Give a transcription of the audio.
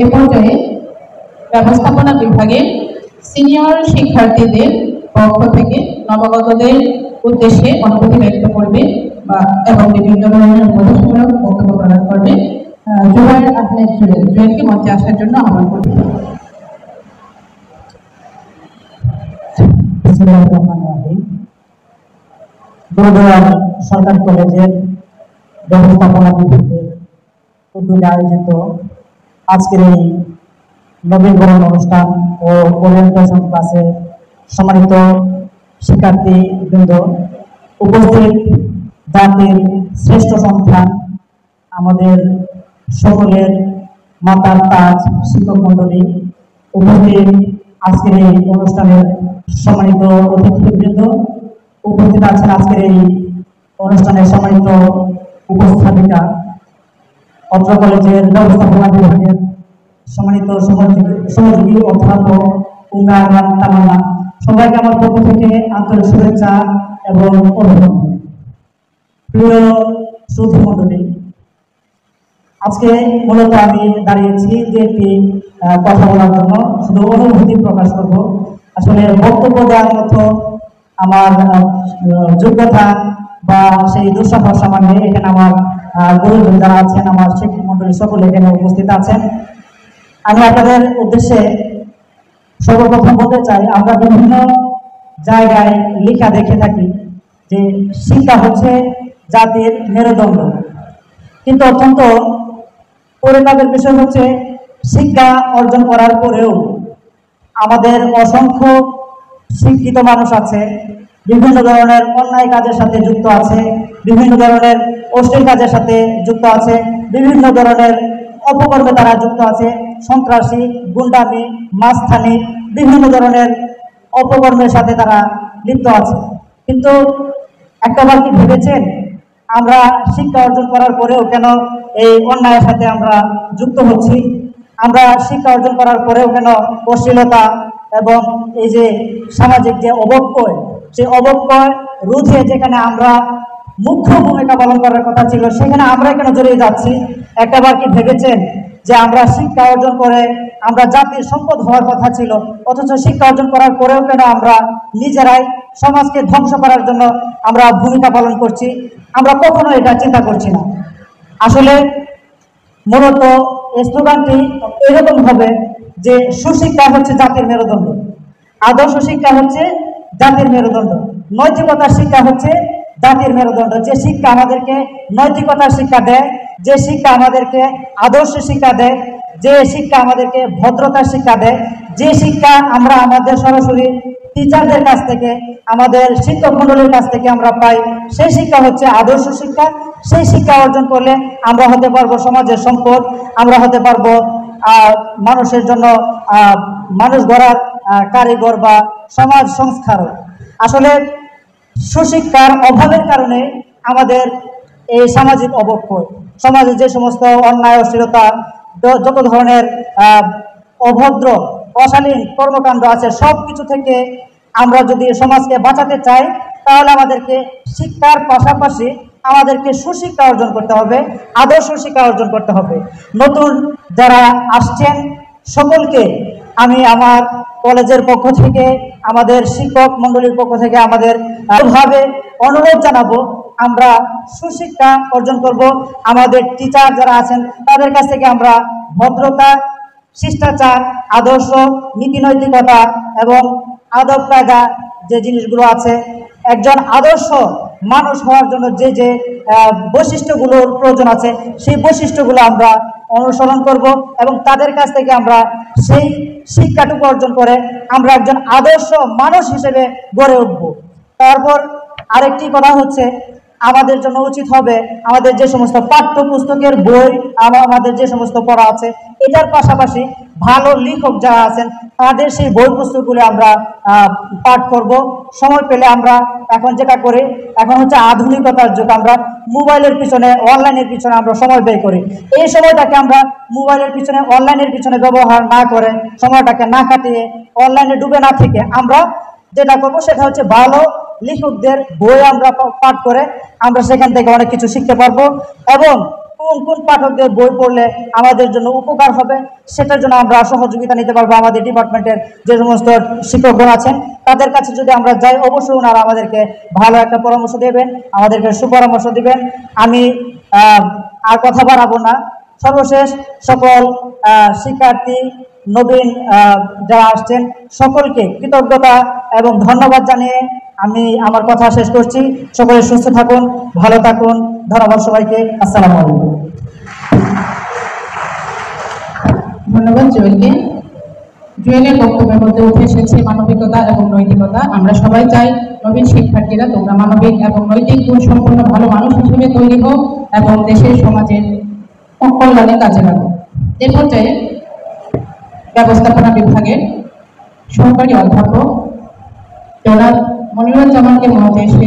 এই পর্যায়ে ব্যবস্থাপনা বিভাগের সিনিয়র শিক্ষার্থীদের পক্ষ থেকে নবাগতদের উদ্দেশ্যে অনুভূতি ব্যক্ত করবে এবং বিভিন্ন ধরনের উপদেশমূলক বক্তব্য প্রদান করবে। জুবায়ের আহমেদ জুয়েলকে মঞ্চে আসার জন্য আহ্বান করবে। সরকারি কলেজের ব্যবস্থাপনা বিভাগের উদ্যোগে আয়োজিত আজকের এই নবীনবরণ অনুষ্ঠান ও ওরিয়েন্টেশন ক্লাসে সম্মানিত শিক্ষার্থীবৃন্দ, উপস্থিত জাতির শ্রেষ্ঠ সন্তান, আমাদের সকলের মাতার তাজ শিক্ষক মন্ডলী, উপস্থিত আজকের এই অনুষ্ঠানের সম্মানিত অতিথিবৃন্দ, উপস্থিত আছেন আজকের এই অনুষ্ঠানের সম্মানিত উপস্থাপিকা, অত্র কলেজের ব্যবস্থাপনা বিভাগের সম্মানিত সহযোগী অধ্যাপক উঙ্গারান তামান্না, সবাইকে আমার পক্ষ থেকে আন্তরিক শুভেচ্ছা এবং অভিনন্দন। প্রিয় শ্রোতৃ মণ্ডলী, আজকে মূলত আমি দাঁড়িয়েছি যে একটি কথা বলার জন্য, শুধু অনুভূতি প্রকাশ করব। আসলে বক্তব্য দেওয়ার মতো আমার যোগ্যতা বা সেই দুঃসাহস আমার নেই। এখানে আমার গুরুজন যারা আছেন, আমার শিক্ষক মন্ডলী সকলে এখানে উপস্থিত আছেন। আমি আপনাদের উদ্দেশ্যে সর্বপ্রথম বলতে চাই, আমরা বিভিন্ন জায়গায় লেখা দেখে থাকি যে শিক্ষা হচ্ছে জাতির মেরুদণ্ড, কিন্তু অত্যন্ত পরিতাপের বিষয় হচ্ছে শিক্ষা অর্জন করার পরেও আমাদের অসংখ্য শিক্ষিত মানুষ আছে, বিভিন্ন ধরনের অন্যায় কাজের সাথে যুক্ত আছে, বিভিন্ন ধরনের অশ্লীল কাজের সাথে যুক্ত আছে, বিভিন্ন ধরনের অপকর্মে তারা যুক্ত আছে, সন্ত্রাসী, গুন্ডামি, মাস্তানি, বিভিন্ন ধরনের অপকর্মের সাথে তারা লিপ্ত আছে। কিন্তু একটাবার কি ভেবেছেন, আমরা শিক্ষা অর্জন করার পরেও কেন এই অন্যায়ের সাথে আমরা যুক্ত হচ্ছি? আমরা শিক্ষা অর্জন করার পরেও কেন অশ্লীলতা এবং এই যে সামাজিক যে অবক্ষয়, সেই অবক্ষয় রোধে যেখানে আমরা মুখ্য ভূমিকা পালন করার কথা ছিল, সেখানে আমরা কেন জড়িয়ে যাচ্ছি? একটাবার কি ভেবেছেন যে আমরা শিক্ষা অর্জন করে আমরা জাতির সম্পদ হওয়ার কথা ছিল, অথচ শিক্ষা অর্জন করার পরেও কেন আমরা নিজেরাই সমাজকে ধ্বংস করার জন্য আমরা ভূমিকা পালন করছি? আমরা কখনো এটা চিন্তা করছি না। আসলে মূলত স্লোগানটি এরকম হবে যে সুশিক্ষা হচ্ছে জাতির মেরুদণ্ড, আদর্শ শিক্ষা হচ্ছে জাতির মেরুদণ্ড, নৈতিকতার শিক্ষা হচ্ছে জাতির মেরুদণ্ড। যে শিক্ষা আমাদেরকে নৈতিকতার শিক্ষা দেয়, যে শিক্ষা আমাদেরকে আদর্শ শিক্ষা দেয়, যে শিক্ষা আমাদেরকে ভদ্রতার শিক্ষা দেয়, যে শিক্ষা আমরা আমাদের সরাসরি টিচারদের কাছ থেকে, আমাদের শিক্ষক মণ্ডলীর কাছ থেকে আমরা পাই, সেই শিক্ষা হচ্ছে আদর্শ শিক্ষা। সেই শিক্ষা অর্জন করলে আমরা হতে পারবো সমাজের সম্পদ, আমরা হতে পারবো মানুষের জন্য মানুষ গড়ার কারিগর বা সমাজ সংস্কারক। আসলে সুশিক্ষার অভাবের কারণে আমাদের এই সামাজিক অবক্ষয়, সমাজে যে সমস্ত অন্যায়, অশ্লীলতা, যত ধরনের অভদ্র অশালীন কর্মকাণ্ড আছে, সব কিছু থেকে আমরা যদি সমাজকে বাঁচাতে চাই, তাহলে আমাদেরকে শিক্ষার পাশাপাশি আমাদেরকে সুশিক্ষা অর্জন করতে হবে, আদর্শ শিক্ষা অর্জন করতে হবে। নতুন যারা আসছেন সকলকে আমি আমার কলেজের পক্ষ থেকে, আমাদের শিক্ষক মণ্ডলীর পক্ষ থেকে আমাদের ভাবে অনুরোধ জানাবো, আমরা সুশিক্ষা অর্জন করব। আমাদের টিচার যারা আছেন তাদের কাছ থেকে আমরা ভদ্রতা, শিষ্টাচার, আদর্শ, নীতি নৈতিকতা এবং আদব কায়দা যে জিনিসগুলো আছে, একজন আদর্শ মানুষ হওয়ার জন্য যে যে বৈশিষ্ট্যগুলোর প্রয়োজন আছে, সেই বৈশিষ্ট্যগুলো আমরা অনুসরণ করব এবং তাদের কাছ থেকে আমরা সেই শিক্ষাটুকু অর্জন করে আমরা একজন আদর্শ মানুষ হিসেবে গড়ে উঠব। তারপর আরেকটি কথা হচ্ছে, আমাদের জন্য উচিত হবে আমাদের যে সমস্ত পাঠ্যপুস্তকের বই, আমাদের যে সমস্ত পড়া আছে, এটার পাশাপাশি ভালো লেখক যারা আছেন তাদের সেই বই পুস্তকগুলি আমরা পাঠ করব। সময় পেলে আমরা এখন যেটা করি, এখন হচ্ছে আধুনিকতার যুগ, আমরা মোবাইলের পিছনে, অনলাইনের পিছনে আমরা সময় ব্যয় করি। এই সময়টাকে আমরা মোবাইলের পিছনে, অনলাইনের পিছনে ব্যবহার না করে, সময়টাকে না কাটিয়ে, অনলাইনে ডুবে না থেকে আমরা যেটা করবো সেটা হচ্ছে ভালো লেখকদের বই আমরা পাঠ করে আমরা সেখান থেকে অনেক কিছু শিখতে পারবো এবং কোন কোন পাঠকদের বই পড়লে আমাদের জন্য উপকার হবে, সেটার জন্য আমরা সহযোগিতা নিতে পারবো। আমাদের ডিপার্টমেন্টের যে সমস্ত শিক্ষকগণ আছেন তাদের কাছে যদি আমরা যাই, অবশ্যই ওনারা আমাদেরকে ভালো একটা পরামর্শ দেবেন, আমাদেরকে সুপরামর্শ দিবেন। আমি আর কথা বাড়াবো না। সর্বশেষ সকল শিক্ষার্থী, নবীন যারা আসছেন সকলকে কৃতজ্ঞতা এবং ধন্যবাদ জানিয়ে আমি আমার কথা শেষ করছি। সকলে সুস্থ থাকুন, ভালো থাকুন। ধন্যবাদ সবাইকে। আসসালামু আলাইকুম। ধন্যবাদ জুয়েলকে। জুয়েলের বক্তব্যের মধ্যে উঠে এসেছে মানবিকতা এবং নৈতিকতা। আমরা সবাই চাই নবীন শিক্ষার্থীরা তোমরা মানবিক এবং নৈতিক গুণ সম্পন্ন ভালো মানুষ হিসেবে তৈরি হোক এবং দেশের সমাজের কল্যাণে কাজে লাগো। এ পর্যায়ে ব্যবস্থাপনা বিভাগের সহকারী অধ্যাপক জনাব মনিরুজ্জামানকে মঞ্চে এসে